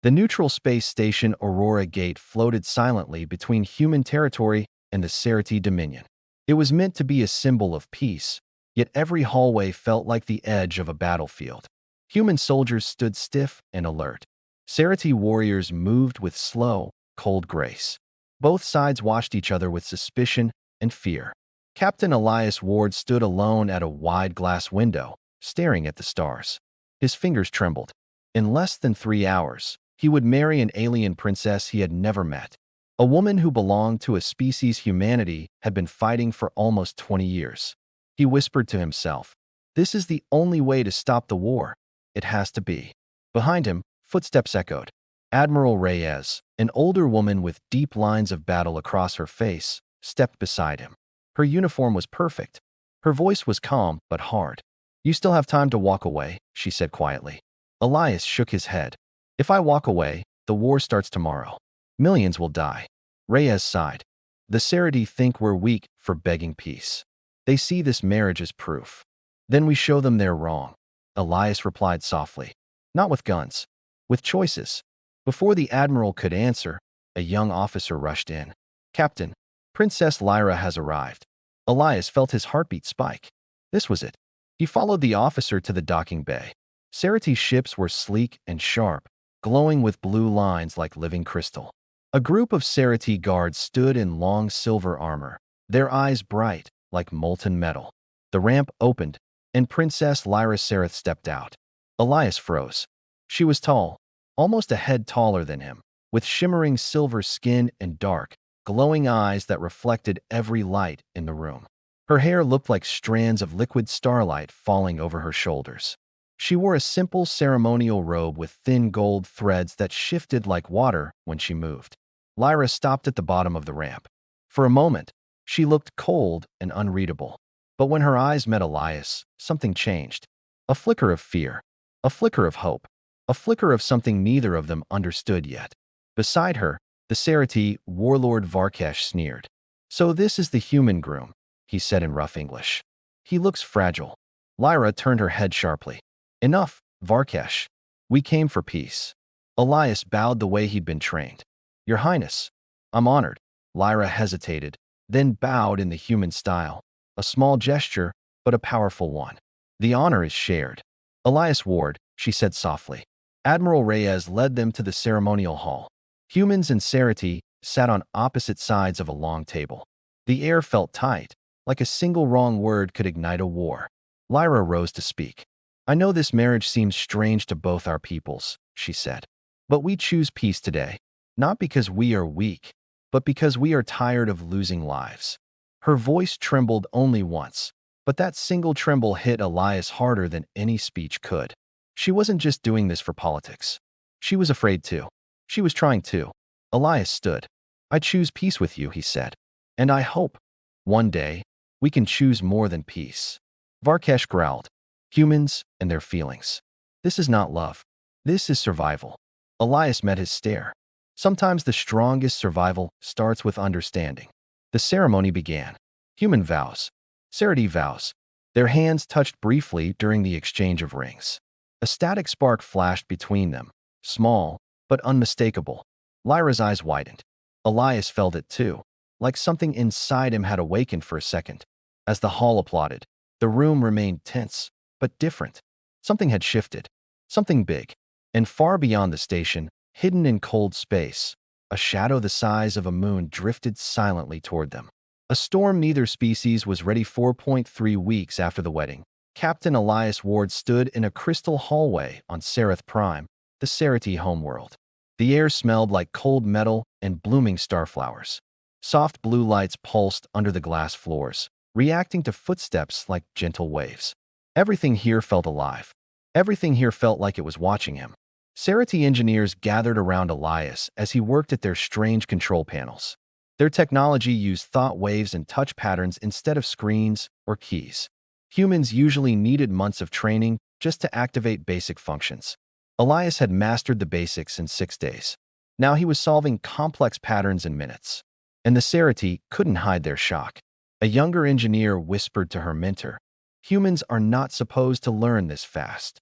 The neutral space station Aurora Gate floated silently between human territory and the Cerati Dominion. It was meant to be a symbol of peace, yet every hallway felt like the edge of a battlefield. Human soldiers stood stiff and alert. Cerati warriors moved with slow, cold grace. Both sides watched each other with suspicion and fear. Captain Elias Ward stood alone at a wide glass window, staring at the stars. His fingers trembled. In less than 3 hours, he would marry an alien princess he had never met. A woman who belonged to a species humanity had been fighting for almost 20 years. He whispered to himself, "This is the only way to stop the war. It has to be." Behind him, footsteps echoed. Admiral Reyes, an older woman with deep lines of battle across her face, stepped beside him. Her uniform was perfect. Her voice was calm but hard. "You still have time to walk away," she said quietly. Elias shook his head. "If I walk away, the war starts tomorrow. Millions will die." Reyes sighed. "The Cerati think we're weak for begging peace. They see this marriage as proof. Then we show them they're wrong." Elias replied softly. "Not with guns. With choices." Before the admiral could answer, a young officer rushed in. "Captain, Princess Lyra has arrived." Elias felt his heartbeat spike. This was it. He followed the officer to the docking bay. Cerati's ships were sleek and sharp, glowing with blue lines like living crystal. A group of Cerati guards stood in long silver armor, their eyes bright like molten metal. The ramp opened, and Princess Lyra Sereth stepped out. Elias froze. She was tall, almost a head taller than him, with shimmering silver skin and dark, glowing eyes that reflected every light in the room. Her hair looked like strands of liquid starlight falling over her shoulders. She wore a simple ceremonial robe with thin gold threads that shifted like water when she moved. Lyra stopped at the bottom of the ramp. For a moment, she looked cold and unreadable. But when her eyes met Elias, something changed. A flicker of fear, a flicker of hope, a flicker of something neither of them understood yet. Beside her, the Cerati warlord Varkesh sneered. "So this is the human groom," he said in rough English. "He looks fragile." Lyra turned her head sharply. "Enough, Varkesh. We came for peace." Elias bowed the way he'd been trained. "Your Highness, I'm honored." Lyra hesitated, then bowed in the human style. A small gesture, but a powerful one. "The honor is shared." "Elias Ward," she said softly. Admiral Reyes led them to the ceremonial hall. Humans and Cerati sat on opposite sides of a long table. The air felt tight, like a single wrong word could ignite a war. Lyra rose to speak. "I know this marriage seems strange to both our peoples," she said. "But we choose peace today, not because we are weak, but because we are tired of losing lives." Her voice trembled only once, but that single tremble hit Elias harder than any speech could. She wasn't just doing this for politics. She was afraid too. She was trying to. Elias stood. "I choose peace with you," he said. "And I hope, one day, we can choose more than peace." Varkesh growled. "Humans and their feelings. This is not love. This is survival." Elias met his stare. Sometimes the strongest survival starts with understanding. The ceremony began. Human vows. Cerati vows. Their hands touched briefly during the exchange of rings. A static spark flashed between them, small, but unmistakable. Lyra's eyes widened. Elias felt it too, like something inside him had awakened for a second. As the hall applauded, the room remained tense, but different. Something had shifted. Something big. And far beyond the station, hidden in cold space, a shadow the size of a moon drifted silently toward them. A storm neither species was ready 4.3 weeks after the wedding. Captain Elias Ward stood in a crystal hallway on Sereth Prime, the Cerati homeworld. The air smelled like cold metal and blooming starflowers. Soft blue lights pulsed under the glass floors, reacting to footsteps like gentle waves. Everything here felt alive. Everything here felt like it was watching him. Cerati engineers gathered around Elias as he worked at their strange control panels. Their technology used thought waves and touch patterns instead of screens or keys. Humans usually needed months of training just to activate basic functions. Elias had mastered the basics in 6 days. Now he was solving complex patterns in minutes. And the Cerati couldn't hide their shock. A younger engineer whispered to her mentor, "Humans are not supposed to learn this fast."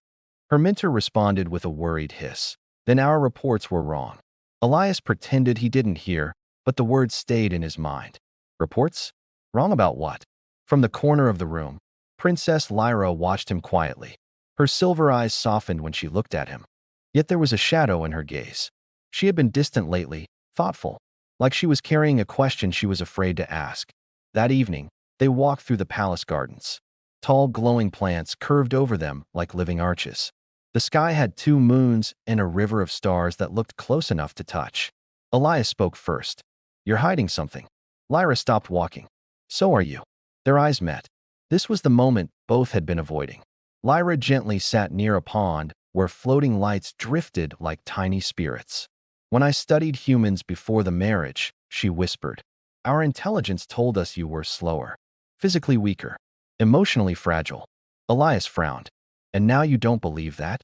Her mentor responded with a worried hiss. Then our reports were wrong. Elias pretended he didn't hear, but the words stayed in his mind. Reports? Wrong about what? From the corner of the room, Princess Lyra watched him quietly. Her silver eyes softened when she looked at him. Yet there was a shadow in her gaze. She had been distant lately, thoughtful, like she was carrying a question she was afraid to ask. That evening, they walked through the palace gardens. Tall, glowing plants curved over them like living arches. The sky had 2 moons and a river of stars that looked close enough to touch. Elias spoke first. You're hiding something. Lyra stopped walking. So are you. Their eyes met. This was the moment both had been avoiding. Lyra gently sat near a pond where floating lights drifted like tiny spirits. When I studied humans before the marriage, she whispered, our intelligence told us you were slower, physically weaker, emotionally fragile. Elias frowned. And now you don't believe that?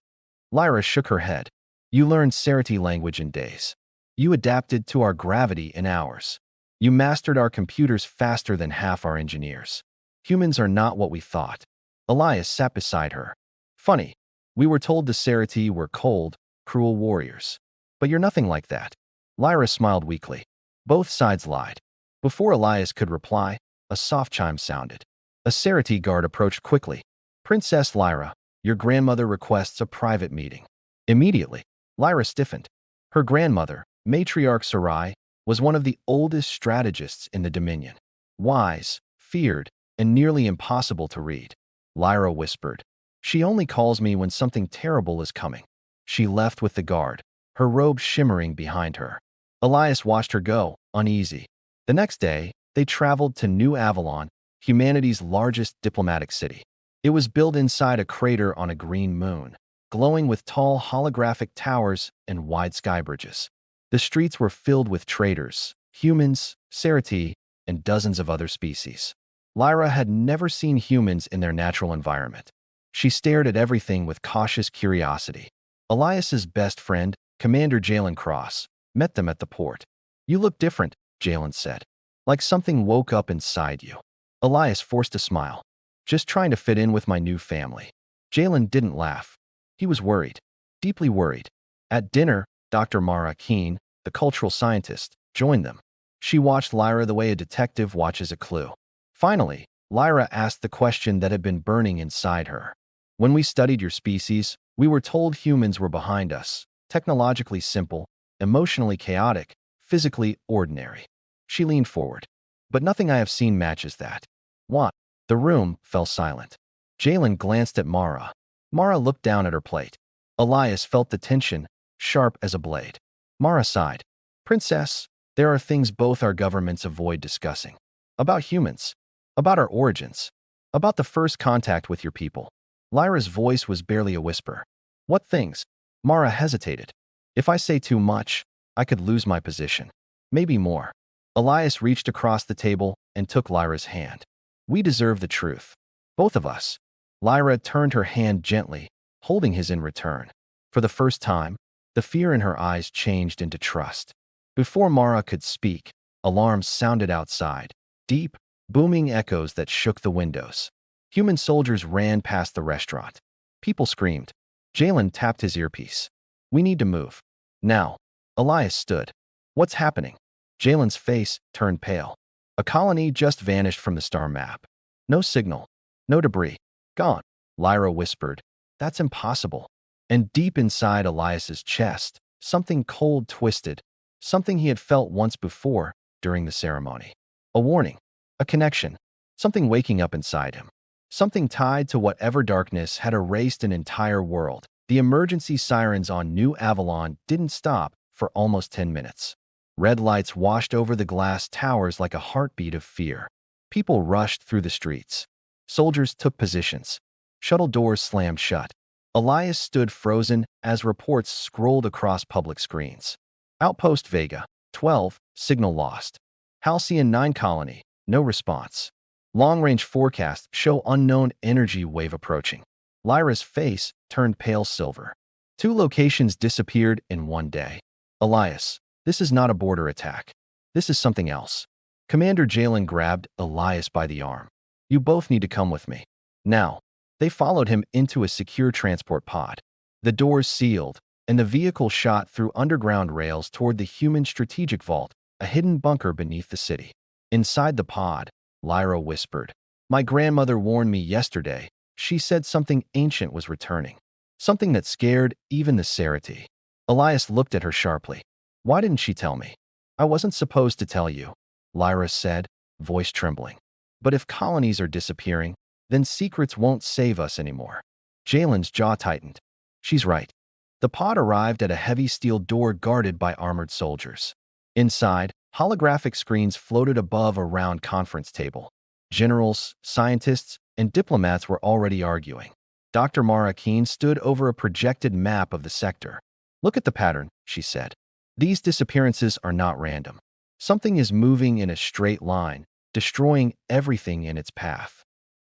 Lyra shook her head. You learned Sarati language in days. You adapted to our gravity in hours. You mastered our computers faster than half our engineers. Humans are not what we thought. Elias sat beside her. Funny, we were told the Sarati were cold, cruel warriors. But you're nothing like that. Lyra smiled weakly. Both sides lied. Before Elias could reply, a soft chime sounded. A Sarati guard approached quickly. Princess Lyra, your grandmother requests a private meeting. Immediately, Lyra stiffened. Her grandmother, Matriarch Sarai, was one of the oldest strategists in the Dominion. Wise, feared, and nearly impossible to read. Lyra whispered. She only calls me when something terrible is coming. She left with the guard, her robe shimmering behind her. Elias watched her go, uneasy. The next day, they traveled to New Avalon, humanity's largest diplomatic city. It was built inside a crater on a green moon, glowing with tall holographic towers and wide sky bridges. The streets were filled with traders, humans, Sarati, and dozens of other species. Lyra had never seen humans in their natural environment. She stared at everything with cautious curiosity. Elias's best friend, Commander Jalen Cross, met them at the port. You look different, Jalen said. Like something woke up inside you. Elias forced a smile. Just trying to fit in with my new family. Jalen didn't laugh. He was worried. Deeply worried. At dinner, Dr. Mara Keene, the cultural scientist, joined them. She watched Lyra the way a detective watches a clue. Finally, Lyra asked the question that had been burning inside her. When we studied your species, we were told humans were behind us, technologically simple, emotionally chaotic, physically ordinary. She leaned forward. But nothing I have seen matches that. What? The room fell silent. Jalen glanced at Mara. Mara looked down at her plate. Elias felt the tension, sharp as a blade. Mara sighed. Princess, there are things both our governments avoid discussing. About humans. About our origins. About the first contact with your people. Lyra's voice was barely a whisper. What things? Mara hesitated. If I say too much, I could lose my position. Maybe more. Elias reached across the table and took Lyra's hand. We deserve the truth. Both of us. Lyra turned her hand gently, holding his in return. For the first time, the fear in her eyes changed into trust. Before Mara could speak, alarms sounded outside. Deep, booming echoes that shook the windows. Human soldiers ran past the restaurant. People screamed. Jalen tapped his earpiece. We need to move. Now. Elias stood. What's happening? Jalen's face turned pale. A colony just vanished from the star map. No signal. No debris. Gone. Lyra whispered. That's impossible. And deep inside Elias's chest, something cold twisted. Something he had felt once before during the ceremony. A warning. A connection. Something waking up inside him. Something tied to whatever darkness had erased an entire world. The emergency sirens on New Avalon didn't stop for almost 10 minutes. Red lights washed over the glass towers like a heartbeat of fear. People rushed through the streets. Soldiers took positions. Shuttle doors slammed shut. Elias stood frozen as reports scrolled across public screens. Outpost Vega, 12, signal lost. Halcyon 9 colony, no response. Long-range forecasts show unknown energy wave approaching. Lyra's face turned pale silver. 2 locations disappeared in one day. Elias, this is not a border attack. This is something else. Commander Jalen grabbed Elias by the arm. You both need to come with me. Now. They followed him into a secure transport pod. The doors sealed, and the vehicle shot through underground rails toward the human strategic vault, a hidden bunker beneath the city. Inside the pod, Lyra whispered, "My grandmother warned me yesterday. She said something ancient was returning. Something that scared even the Cerati." Elias looked at her sharply. "Why didn't she tell me?" "I wasn't supposed to tell you," Lyra said, voice trembling. "But if colonies are disappearing, then secrets won't save us anymore." Jalen's jaw tightened. She's right. The pod arrived at a heavy steel door guarded by armored soldiers. Inside, holographic screens floated above a round conference table. Generals, scientists, and diplomats were already arguing. Dr. Mara Keene stood over a projected map of the sector. "Look at the pattern," she said. "These disappearances are not random. Something is moving in a straight line, destroying everything in its path."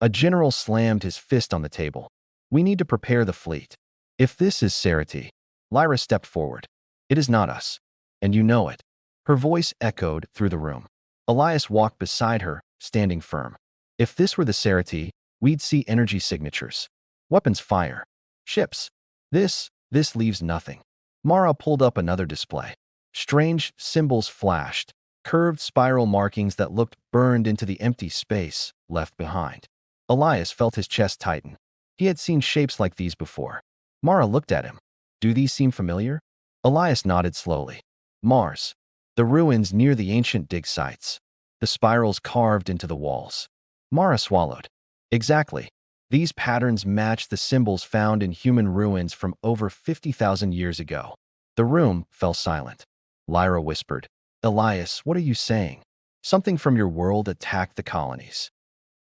A general slammed his fist on the table. "We need to prepare the fleet. If this is Cerati." Lyra stepped forward. "It is not us. And you know it." Her voice echoed through the room. Elias walked beside her, standing firm. "If this were the Cerati, we'd see energy signatures. Weapons fire. Ships. This leaves nothing." Mara pulled up another display. Strange symbols flashed, curved spiral markings that looked burned into the empty space left behind. Elias felt his chest tighten. He had seen shapes like these before. Mara looked at him. "Do these seem familiar?" Elias nodded slowly. "Mars. The ruins near the ancient dig sites. The spirals carved into the walls." Mara swallowed. "Exactly. These patterns match the symbols found in human ruins from over 50,000 years ago." The room fell silent. Lyra whispered, "Elias, what are you saying? Something from your world attacked the colonies."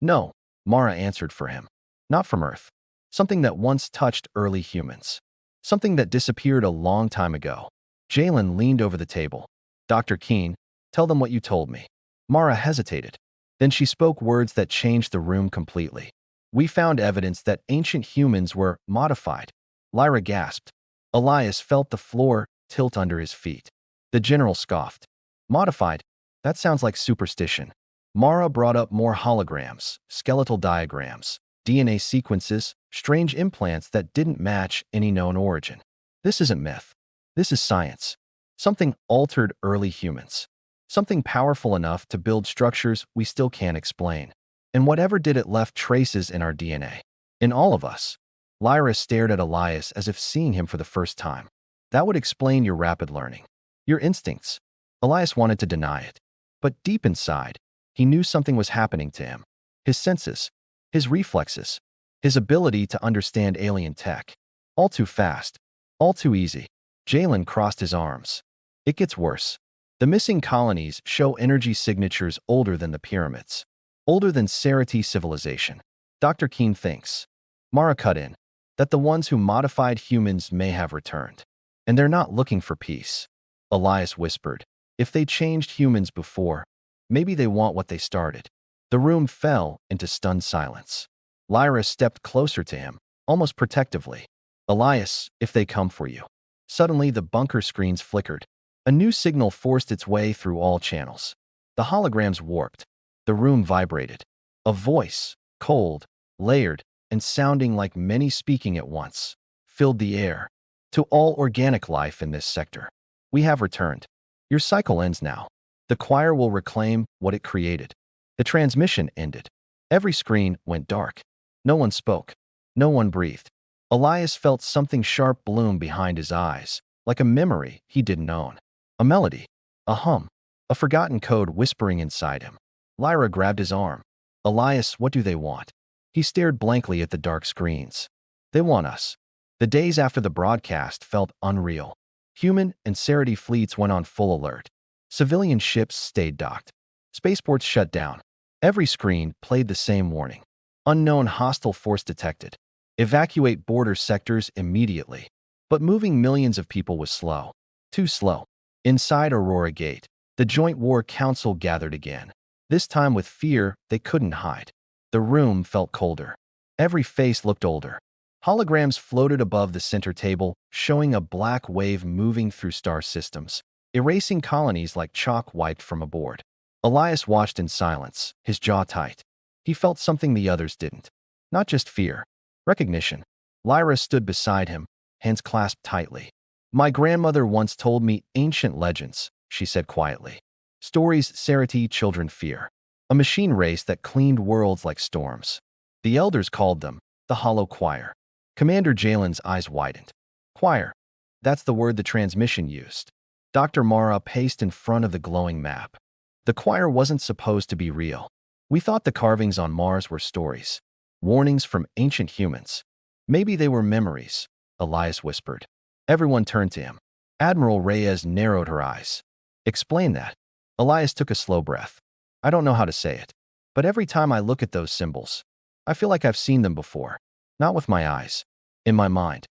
"No," Mara answered for him. "Not from Earth. Something that once touched early humans. Something that disappeared a long time ago." Jalen leaned over the table. "Dr. Keene, tell them what you told me." Mara hesitated. Then she spoke words that changed the room completely. "We found evidence that ancient humans were modified." Lyra gasped. Elias felt the floor tilt under his feet. The general scoffed. "Modified? That sounds like superstition." Mara brought up more holograms, skeletal diagrams, DNA sequences, strange implants that didn't match any known origin. "This isn't myth. This is science. Something altered early humans. Something powerful enough to build structures we still can't explain. And whatever did it left traces in our DNA. In all of us." Lyra stared at Elias as if seeing him for the first time. "That would explain your rapid learning. Your instincts." Elias wanted to deny it. But deep inside, he knew something was happening to him. His senses, his reflexes, his ability to understand alien tech. All too fast. All too easy. Jalen crossed his arms. "It gets worse. The missing colonies show energy signatures older than the pyramids. Older than Cerati civilization. Dr. Keene thinks," Mara cut in, "that the ones who modified humans may have returned. And they're not looking for peace." Elias whispered, "If they changed humans before, maybe they want what they started." The room fell into stunned silence. Lyra stepped closer to him, almost protectively. "Elias, if they come for you." Suddenly, the bunker screens flickered. A new signal forced its way through all channels. The holograms warped. The room vibrated. A voice, cold, layered, and sounding like many speaking at once, filled the air. "To all organic life in this sector, we have returned. Your cycle ends now. The choir will reclaim what it created." The transmission ended. Every screen went dark. No one spoke. No one breathed. Elias felt something sharp bloom behind his eyes, like a memory he didn't own. A melody. A hum. A forgotten code whispering inside him. Lyra grabbed his arm. "Elias, what do they want?" He stared blankly at the dark screens. "They want us." The days after the broadcast felt unreal. Human and Cerati fleets went on full alert. Civilian ships stayed docked. Spaceports shut down. Every screen played the same warning. Unknown hostile force detected. Evacuate border sectors immediately. But moving millions of people was slow. Too slow. Inside Aurora Gate, the Joint War Council gathered again. This time with fear they couldn't hide. The room felt colder. Every face looked older. Holograms floated above the center table, showing a black wave moving through star systems, erasing colonies like chalk wiped from a board. Elias watched in silence, his jaw tight. He felt something the others didn't. Not just fear. Recognition. Lyra stood beside him, hands clasped tightly. My grandmother once told me ancient legends, she said quietly. Stories Sarati children fear. A machine race that cleaned worlds like storms. The elders called them the Hollow Choir. Commander Jalen's eyes widened. Choir. That's the word the transmission used. Dr. Mara paced in front of the glowing map. The choir wasn't supposed to be real. We thought the carvings on Mars were stories. Warnings from ancient humans. Maybe they were memories, Elias whispered. Everyone turned to him. Admiral Reyes narrowed her eyes. Explain that. Elias took a slow breath. I don't know how to say it, but every time I look at those symbols, I feel like I've seen them before. Not with my eyes. In my mind.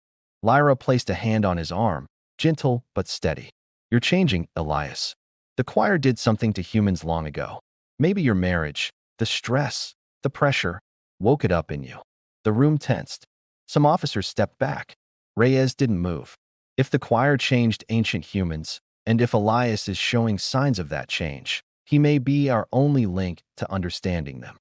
Lyra placed a hand on his arm, gentle but steady. You're changing, Elias. The choir did something to humans long ago. Maybe your marriage, the stress, the pressure, woke it up in you. The room tensed. Some officers stepped back. Reyes didn't move. If the choir changed ancient humans, and if Elias is showing signs of that change, he may be our only link to understanding them.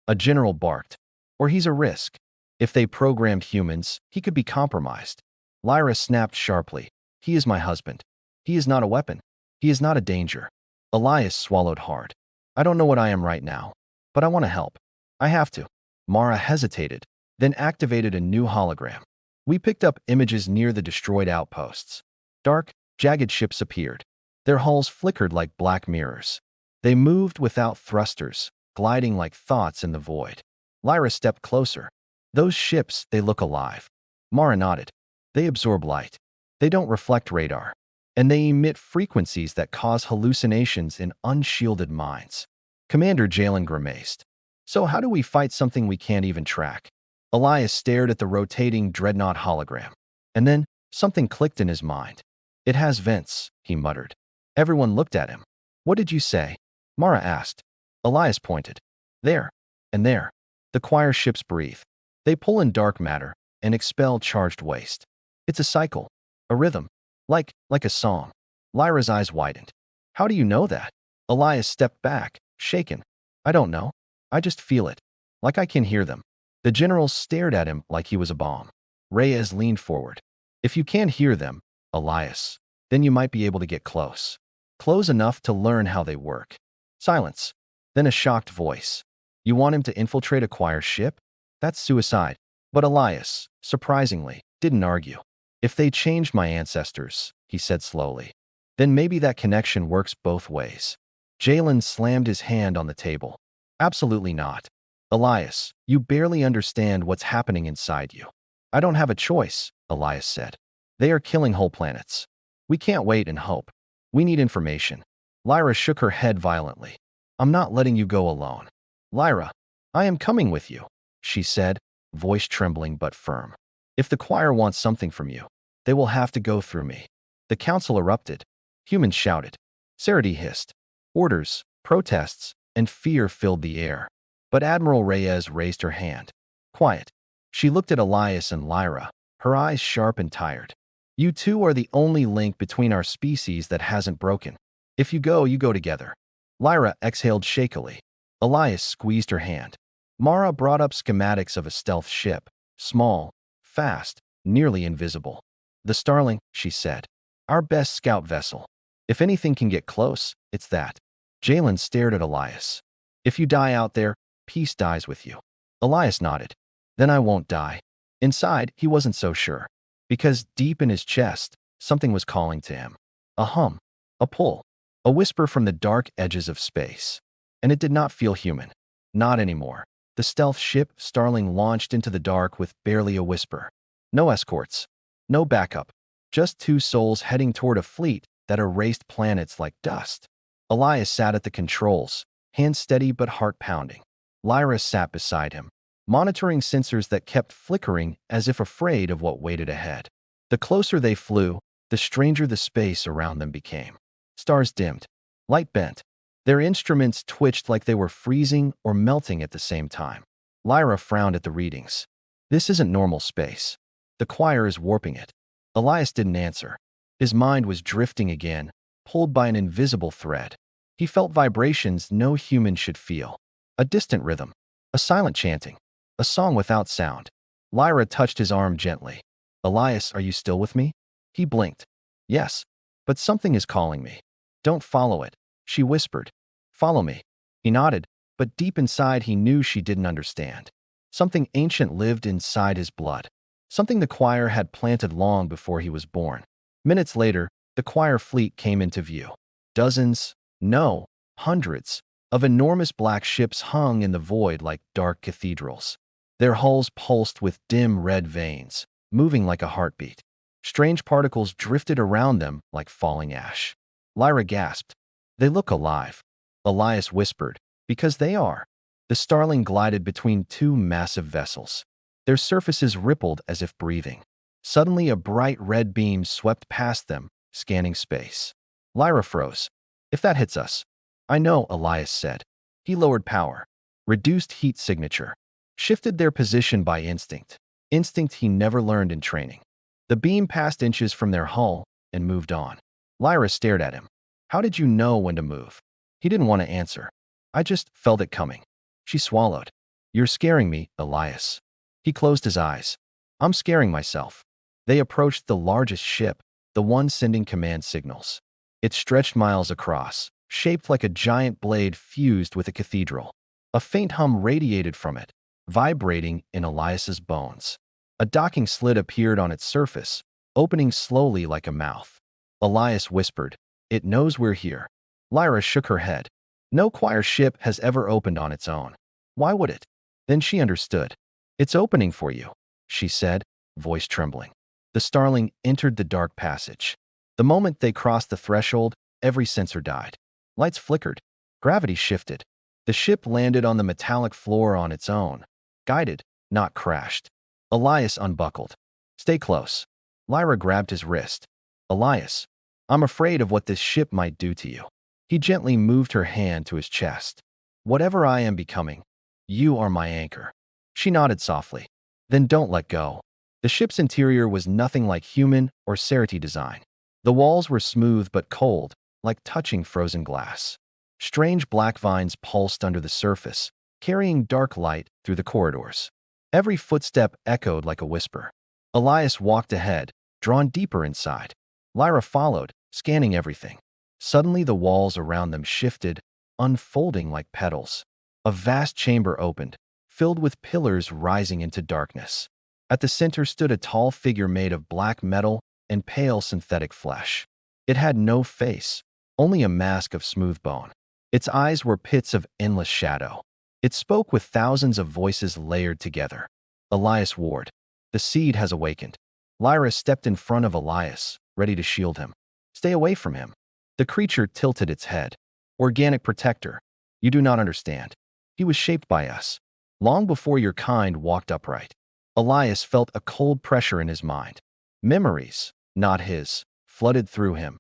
A general barked. Or he's a risk. If they programmed humans, he could be compromised. Lyra snapped sharply. He is my husband. He is not a weapon. He is not a danger. Elias swallowed hard. I don't know what I am right now, but I want to help. I have to. Mara hesitated, then activated a new hologram. We picked up images near the destroyed outposts. Dark, jagged ships appeared. Their hulls flickered like black mirrors. They moved without thrusters, gliding like thoughts in the void. Lyra stepped closer. Those ships, they look alive. Mara nodded. They absorb light. They don't reflect radar. And they emit frequencies that cause hallucinations in unshielded minds. Commander Jalen grimaced. So how do we fight something we can't even track? Elias stared at the rotating dreadnought hologram. And then, something clicked in his mind. It has vents, he muttered. Everyone looked at him. What did you say? Mara asked. Elias pointed. There. And there. The choir ships breathe. They pull in dark matter and expel charged waste. It's a cycle. A rhythm. Like a song. Lyra's eyes widened. How do you know that? Elias stepped back, shaken. I don't know. I just feel it. Like I can hear them. The general stared at him like he was a bomb. Reyes leaned forward. If you can't hear them, Elias, then you might be able to get close. Close enough to learn how they work. Silence. Then a shocked voice. You want him to infiltrate a choir ship? That's suicide. But Elias, surprisingly, didn't argue. If they changed my ancestors, he said slowly, then maybe that connection works both ways. Jalen slammed his hand on the table. Absolutely not. Elias, you barely understand what's happening inside you. I don't have a choice, Elias said. They are killing whole planets. We can't wait and hope. We need information. Lyra shook her head violently. I'm not letting you go alone. Lyra, I am coming with you, she said, voice trembling but firm. If the choir wants something from you, they will have to go through me. The council erupted. Humans shouted. Sarati hissed. Orders, protests, and fear filled the air. But Admiral Reyes raised her hand. Quiet. She looked at Elias and Lyra, her eyes sharp and tired. You two are the only link between our species that hasn't broken. If you go together. Lyra exhaled shakily. Elias squeezed her hand. Mara brought up schematics of a stealth ship. Small, fast, nearly invisible. The Starling, she said. Our best scout vessel. If anything can get close, it's that. Jalen stared at Elias. If you die out there, peace dies with you. Elias nodded. Then I won't die. Inside, he wasn't so sure. Because deep in his chest, something was calling to him. A hum. A pull. A whisper from the dark edges of space. And it did not feel human. Not anymore. The stealth ship, Starling, launched into the dark with barely a whisper. No escorts. No backup. Just two souls heading toward a fleet that erased planets like dust. Elias sat at the controls, hands steady but heart pounding. Lyra sat beside him, monitoring sensors that kept flickering as if afraid of what waited ahead. The closer they flew, the stranger the space around them became. Stars dimmed. Light bent. Their instruments twitched like they were freezing or melting at the same time. Lyra frowned at the readings. This isn't normal space. The choir is warping it. Elias didn't answer. His mind was drifting again, pulled by an invisible thread. He felt vibrations no human should feel. A distant rhythm. A silent chanting. A song without sound. Lyra touched his arm gently. Elias, are you still with me? He blinked. Yes, but something is calling me. Don't follow it, she whispered. Follow me. He nodded, but deep inside he knew she didn't understand. Something ancient lived inside his blood. Something the choir had planted long before he was born. Minutes later, the choir fleet came into view. Dozens, no, hundreds, of enormous black ships hung in the void like dark cathedrals. Their hulls pulsed with dim red veins, moving like a heartbeat. Strange particles drifted around them like falling ash. Lyra gasped. They look alive. Elias whispered, because they are. The starling glided between two massive vessels. Their surfaces rippled as if breathing. Suddenly, a bright red beam swept past them, scanning space. Lyra froze. If that hits us. I know, Elias said. He lowered power, reduced heat signature, shifted their position by instinct. Instinct he never learned in training. The beam passed inches from their hull and moved on. Lyra stared at him. How did you know when to move? He didn't want to answer. I just felt it coming. She swallowed. You're scaring me, Elias. He closed his eyes. I'm scaring myself. They approached the largest ship, the one sending command signals. It stretched miles across, shaped like a giant blade fused with a cathedral. A faint hum radiated from it, vibrating in Elias's bones. A docking slit appeared on its surface, opening slowly like a mouth. Elias whispered, It knows we're here. Lyra shook her head. No choir ship has ever opened on its own. Why would it? Then she understood. It's opening for you, she said, voice trembling. The starling entered the dark passage. The moment they crossed the threshold, every sensor died. Lights flickered. Gravity shifted. The ship landed on the metallic floor on its own. Guided, not crashed. Elias unbuckled. Stay close. Lyra grabbed his wrist. Elias, I'm afraid of what this ship might do to you. He gently moved her hand to his chest. Whatever I am becoming, you are my anchor. She nodded softly. Then don't let go. The ship's interior was nothing like human or Cerati design. The walls were smooth but cold, like touching frozen glass. Strange black vines pulsed under the surface, carrying dark light through the corridors. Every footstep echoed like a whisper. Elias walked ahead, drawn deeper inside. Lyra followed, scanning everything. Suddenly the walls around them shifted, unfolding like petals. A vast chamber opened, filled with pillars rising into darkness. At the center stood a tall figure made of black metal and pale synthetic flesh. It had no face, only a mask of smooth bone. Its eyes were pits of endless shadow. It spoke with thousands of voices layered together. Elias Ward, the seed has awakened. Lyra stepped in front of Elias, ready to shield him. Stay away from him. The creature tilted its head. Organic protector. You do not understand. He was shaped by us, long before your kind walked upright. Elias felt a cold pressure in his mind. Memories, not his, flooded through him.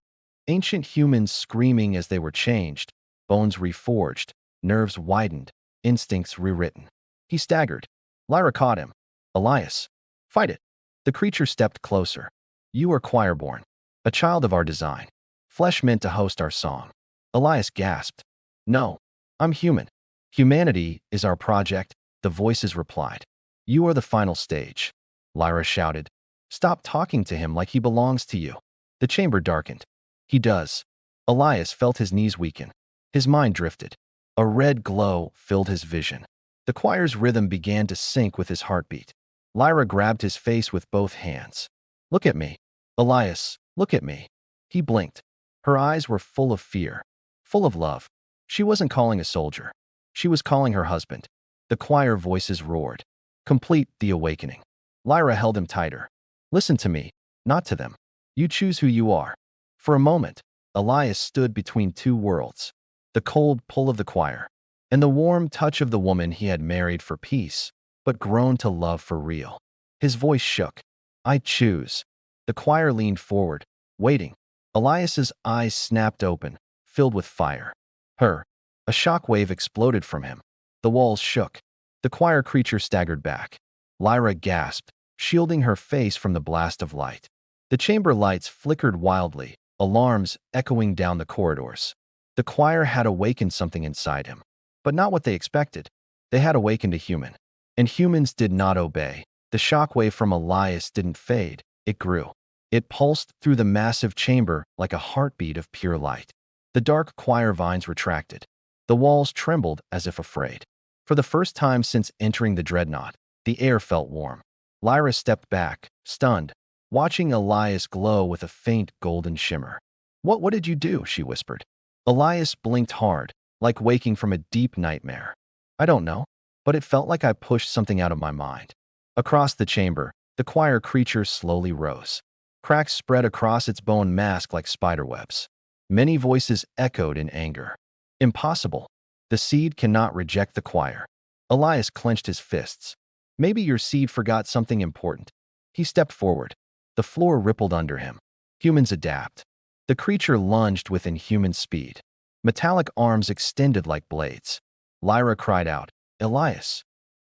Ancient humans screaming as they were changed, bones reforged, nerves widened, instincts rewritten. He staggered. Lyra caught him. Elias, fight it. The creature stepped closer. You are choirborn, a child of our design. Flesh meant to host our song. Elias gasped. No, I'm human. Humanity is our project, the voices replied. You are the final stage. Lyra shouted. Stop talking to him like he belongs to you. The chamber darkened. He does. Elias felt his knees weaken. His mind drifted. A red glow filled his vision. The choir's rhythm began to sync with his heartbeat. Lyra grabbed his face with both hands. Look at me. Elias, look at me. He blinked. Her eyes were full of fear, full of love. She wasn't calling a soldier. She was calling her husband. The choir voices roared. Complete the awakening. Lyra held him tighter. Listen to me, not to them. You choose who you are. For a moment, Elias stood between two worlds. The cold pull of the choir, and the warm touch of the woman he had married for peace, but grown to love for real. His voice shook. I choose. The choir leaned forward, waiting. Elias's eyes snapped open, filled with fire. Her. A shockwave exploded from him. The walls shook. The choir creature staggered back. Lyra gasped, shielding her face from the blast of light. The chamber lights flickered wildly, alarms echoing down the corridors. The choir had awakened something inside him, but not what they expected. They had awakened a human. And humans did not obey. The shockwave from Elias didn't fade, it grew. It pulsed through the massive chamber like a heartbeat of pure light. The dark choir vines retracted. The walls trembled as if afraid. For the first time since entering the dreadnought, the air felt warm. Lyra stepped back, stunned, watching Elias glow with a faint golden shimmer. What did you do?" she whispered. Elias blinked hard, like waking from a deep nightmare. "I don't know, but it felt like I pushed something out of my mind." Across the chamber, the choir creature slowly rose. Cracks spread across its bone mask like spiderwebs. Many voices echoed in anger. "Impossible. The seed cannot reject the choir." Elias clenched his fists. "Maybe your seed forgot something important." He stepped forward. The floor rippled under him. Humans adapt. The creature lunged with inhuman speed. Metallic arms extended like blades. Lyra cried out, "Elias!"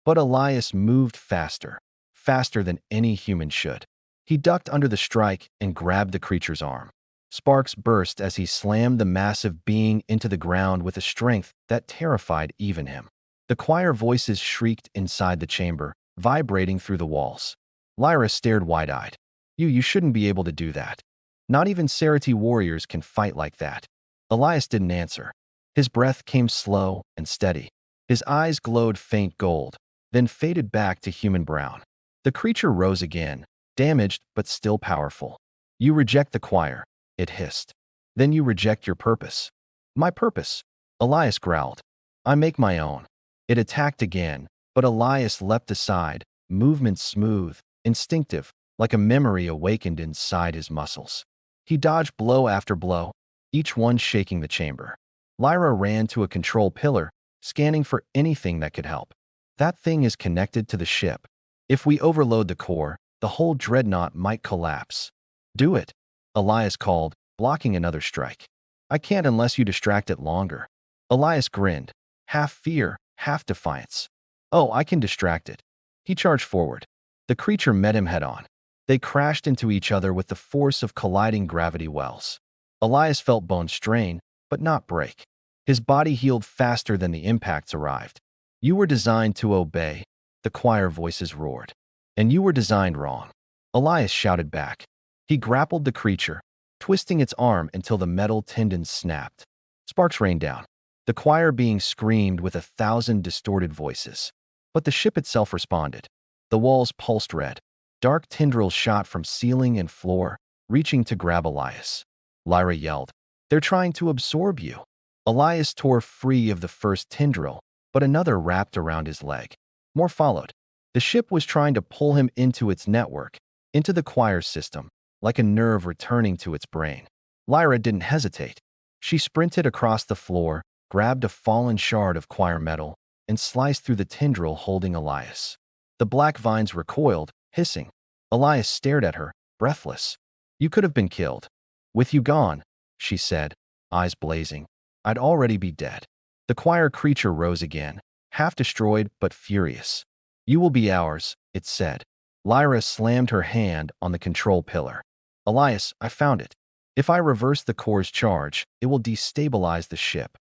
But Elias moved faster, faster than any human should. He ducked under the strike and grabbed the creature's arm. Sparks burst as he slammed the massive being into the ground with a strength that terrified even him. The choir voices shrieked inside the chamber, vibrating through the walls. Lyra stared wide-eyed. You shouldn't be able to do that. Not even Sarati warriors can fight like that." Elias didn't answer. His breath came slow and steady. His eyes glowed faint gold, then faded back to human brown. The creature rose again, damaged but still powerful. "You reject the choir," it hissed. "Then you reject your purpose." "My purpose?" Elias growled. "I make my own." It attacked again, but Elias leapt aside, movement smooth, instinctive, like a memory awakened inside his muscles. He dodged blow after blow, each one shaking the chamber. Lyra ran to a control pillar, scanning for anything that could help. "That thing is connected to the ship. If we overload the core, the whole dreadnought might collapse." "Do it," Elias called, blocking another strike. "I can't unless you distract it longer." Elias grinned, half fear, half defiance. "Oh, I can distract it." He charged forward. The creature met him head-on. They crashed into each other with the force of colliding gravity wells. Elias felt bones strain, but not break. His body healed faster than the impacts arrived. "You were designed to obey," the choir voices roared. "And you were designed wrong." Elias shouted back. He grappled the creature, twisting its arm until the metal tendons snapped. Sparks rained down. The choir being screamed with 1,000 distorted voices. But the ship itself responded. The walls pulsed red. Dark tendrils shot from ceiling and floor, reaching to grab Elias. Lyra yelled, "They're trying to absorb you." Elias tore free of the first tendril, but another wrapped around his leg. More followed. The ship was trying to pull him into its network, into the choir system, like a nerve returning to its brain. Lyra didn't hesitate. She sprinted across the floor, grabbed a fallen shard of choir metal, and sliced through the tendril holding Elias. The black vines recoiled, hissing. Elias stared at her, breathless. "You could have been killed. With you gone," she said, eyes blazing. "I'd already be dead." The choir creature rose again, half destroyed but furious. "You will be ours," it said. Lyra slammed her hand on the control pillar. "Elias, I found it. If I reverse the core's charge, it will destabilize the ship."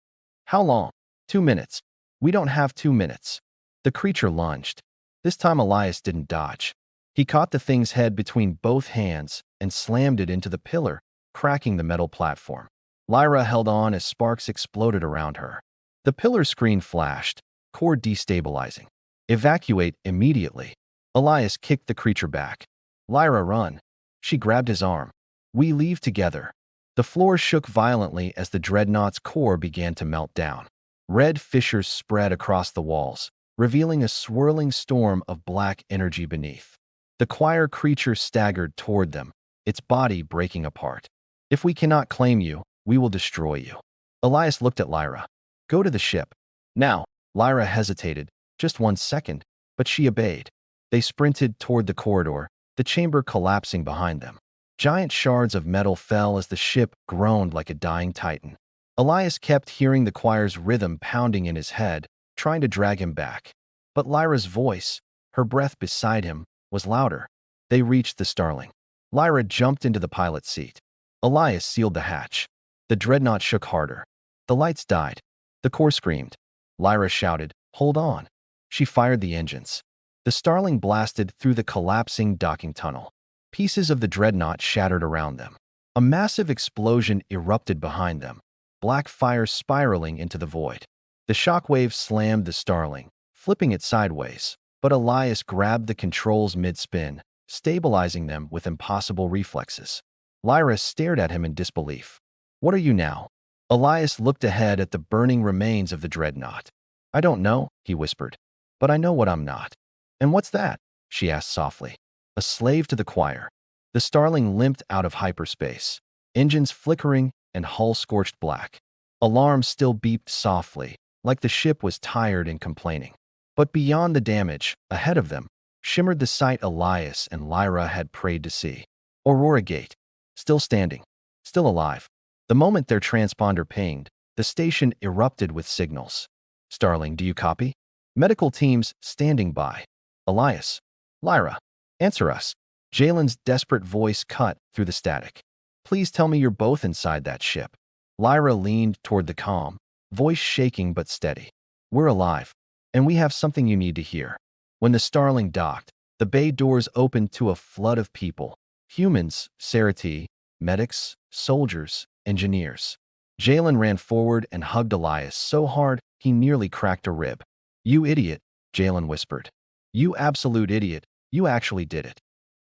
"How long?" 2 minutes. "We don't have 2 minutes." The creature lunged. This time Elias didn't dodge. He caught the thing's head between both hands and slammed it into the pillar, cracking the metal platform. Lyra held on as sparks exploded around her. The pillar screen flashed, core destabilizing. "Evacuate immediately." Elias kicked the creature back. "Lyra, run." She grabbed his arm. "We leave together." The floor shook violently as the dreadnought's core began to melt down. Red fissures spread across the walls, revealing a swirling storm of black energy beneath. The choir creature staggered toward them, its body breaking apart. "If we cannot claim you, we will destroy you." Elias looked at Lyra. "Go to the ship." "Now." Lyra hesitated, just 1 second, but she obeyed. They sprinted toward the corridor, the chamber collapsing behind them. Giant shards of metal fell as the ship groaned like a dying titan. Elias kept hearing the choir's rhythm pounding in his head, trying to drag him back. But Lyra's voice, her breath beside him, was louder. They reached the Starling. Lyra jumped into the pilot's seat. Elias sealed the hatch. The dreadnought shook harder. The lights died. The core screamed. Lyra shouted, "Hold on." She fired the engines. The Starling blasted through the collapsing docking tunnel. Pieces of the dreadnought shattered around them. A massive explosion erupted behind them, black fire spiraling into the void. The shockwave slammed the Starling, flipping it sideways, but Elias grabbed the controls mid-spin, stabilizing them with impossible reflexes. Lyra stared at him in disbelief. "What are you now?" Elias looked ahead at the burning remains of the dreadnought. "I don't know," he whispered, "but I know what I'm not." "And what's that?" she asked softly. "A slave to the choir." The Starling limped out of hyperspace, engines flickering and hull scorched black. Alarms still beeped softly, like the ship was tired and complaining. But beyond the damage, ahead of them, shimmered the sight Elias and Lyra had prayed to see. Aurora Gate, still standing, still alive. The moment their transponder pinged, the station erupted with signals. "Starling, do you copy? Medical teams standing by. Elias. Lyra. Answer us." Jalen's desperate voice cut through the static. "Please tell me you're both inside that ship." Lyra leaned toward the comm, voice shaking but steady. "We're alive, and we have something you need to hear." When the Starling docked, the bay doors opened to a flood of people. Humans, Cerati, medics, soldiers, engineers. Jalen ran forward and hugged Elias so hard he nearly cracked a rib. "You idiot," Jalen whispered. "You absolute idiot, you actually did it."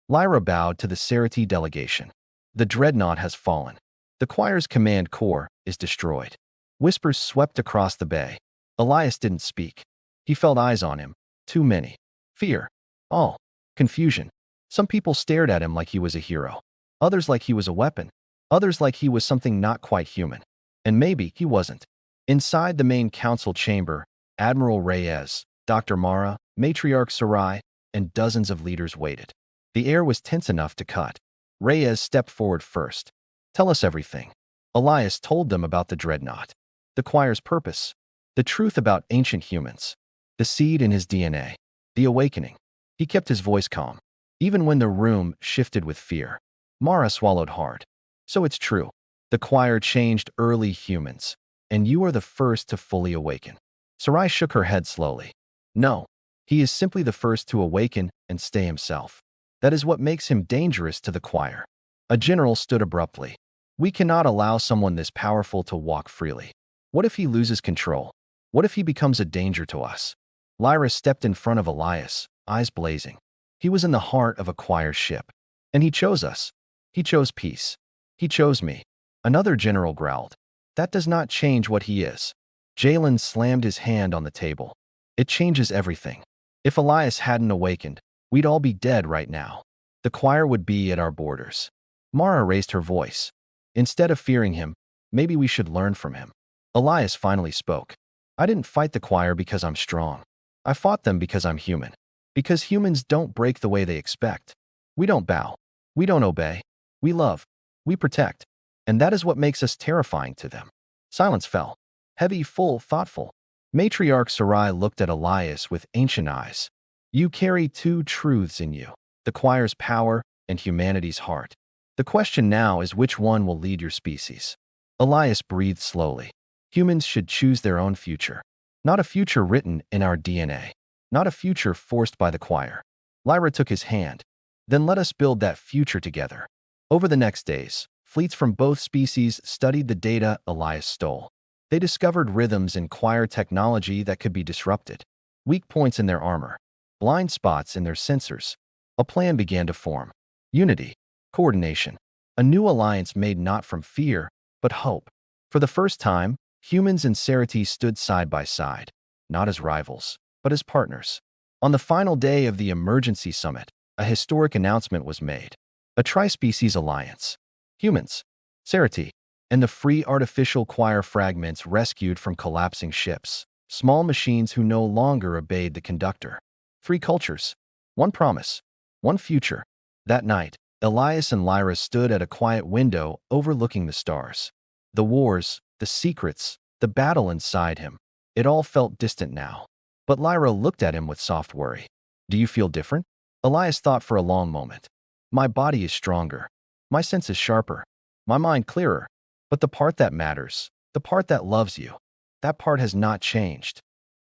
Lyra bowed to the Cerati delegation. "The dreadnought has fallen. The choir's command core is destroyed." Whispers swept across the bay. Elias didn't speak. He felt eyes on him. Too many. Fear. Awe. Confusion. Some people stared at him like he was a hero. Others like he was a weapon. Others like he was something not quite human. And maybe he wasn't. Inside the main council chamber, Admiral Reyes, Dr. Mara, Matriarch Sarai, and dozens of leaders waited. The air was tense enough to cut. Reyes stepped forward first. "Tell us everything." Elias told them about the dreadnought, the choir's purpose, the truth about ancient humans, the seed in his DNA, the awakening. He kept his voice calm, even when the room shifted with fear. Mara swallowed hard. "So it's true. The choir changed early humans, and you are the first to fully awaken." Sarai shook her head slowly. "No, he is simply the first to awaken and stay himself. That is what makes him dangerous to the choir." A general stood abruptly. "We cannot allow someone this powerful to walk freely. What if he loses control? What if he becomes a danger to us?" Lyra stepped in front of Elias, eyes blazing. "He was in the heart of a choir ship. And he chose us. He chose peace. He chose me." Another general growled. "That does not change what he is." Jalen slammed his hand on the table. "It changes everything. If Elias hadn't awakened, we'd all be dead right now. The choir would be at our borders." Mara raised her voice. "Instead of fearing him, maybe we should learn from him." Elias finally spoke. "I didn't fight the choir because I'm strong. I fought them because I'm human. Because humans don't break the way they expect. We don't bow. We don't obey. We love. We protect. And that is what makes us terrifying to them." Silence fell. Heavy, full, thoughtful. Matriarch Sarai looked at Elias with ancient eyes. "You carry two truths in you, the choir's power and humanity's heart. The question now is which one will lead your species." Elias breathed slowly. "Humans should choose their own future. Not a future written in our DNA. Not a future forced by the choir." Lyra took his hand. "Then let us build that future together." Over the next days, fleets from both species studied the data Elias stole. They discovered rhythms in choir technology that could be disrupted, weak points in their armor, blind spots in their sensors. A plan began to form. Unity, coordination, a new alliance made not from fear, but hope. For the first time, humans and Cerati stood side by side, not as rivals, but as partners. On the final day of the emergency summit, a historic announcement was made. A tri-species alliance. Humans, Cerati, and the free artificial choir fragments rescued from collapsing ships. Small machines who no longer obeyed the conductor. 3 cultures. 1 promise. 1 future. That night, Elias and Lyra stood at a quiet window overlooking the stars. The wars, the secrets, the battle inside him. It all felt distant now. But Lyra looked at him with soft worry. "Do you feel different?" Elias thought for a long moment. "My body is stronger. My sense is sharper. My mind clearer. But the part that matters, the part that loves you, that part has not changed."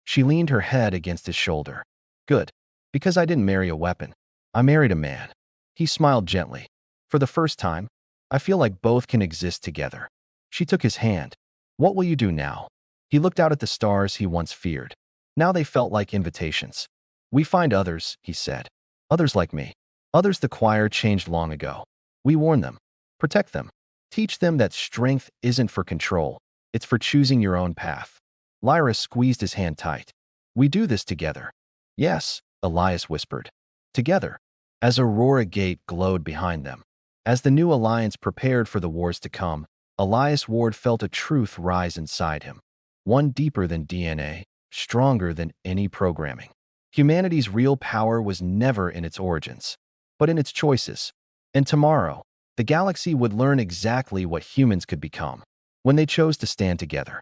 She leaned her head against his shoulder. "Good. Because I didn't marry a weapon. I married a man. He smiled gently. For the first time, I feel like both can exist together. She took his hand. What will you do now? He looked out at the stars he once feared. Now they felt like invitations. We find others, he said. Others like me. Others the choir changed long ago. We warn them. Protect them. Teach them that strength isn't for control. It's for choosing your own path. Lyra squeezed his hand tight. We do this together. Yes, Elias whispered. Together. As Aurora Gate glowed behind them. As the new alliance prepared for the wars to come, Elias Ward felt a truth rise inside him. One deeper than DNA, stronger than any programming. Humanity's real power was never in its origins, but in its choices. And tomorrow, the galaxy would learn exactly what humans could become when they chose to stand together.